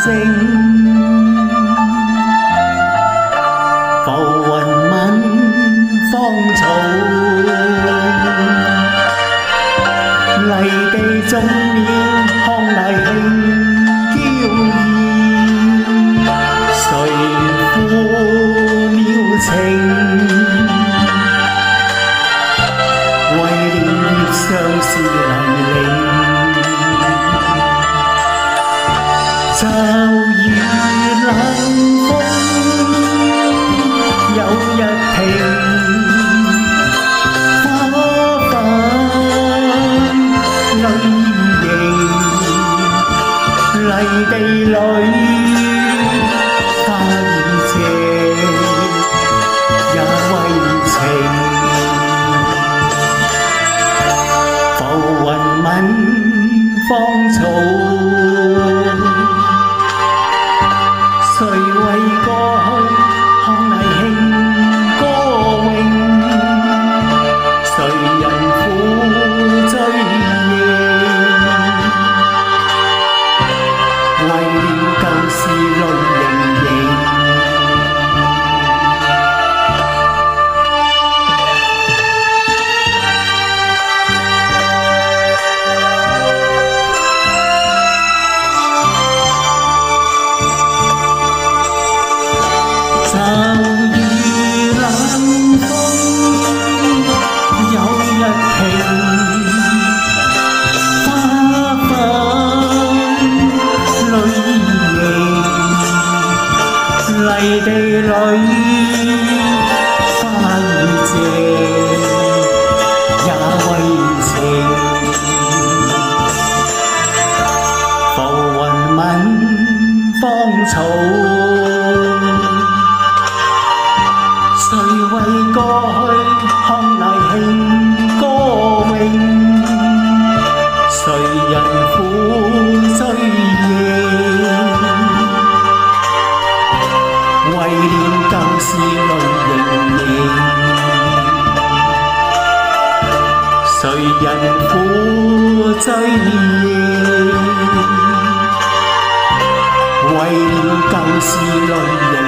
浮云吻芳草，泥地种了康乃馨娇艳，谁负了情？为了月相思泥泞。 骤雨冷风有日停，花瓣泪盈，泥地里花已謝，也為情。浮雲吻芳草。 谁为过去看泥兴歌咏？谁人苦追忆？为了旧事泪盈盈。骤雨冷风有日停，花瓣淚盈，泥地裏花已謝，也為情。浮雲吻芳草。 谁为过去看泥兴歌咏？谁人苦追忆？为了旧事泪盈盈。谁人苦追忆？为了旧事泪盈盈。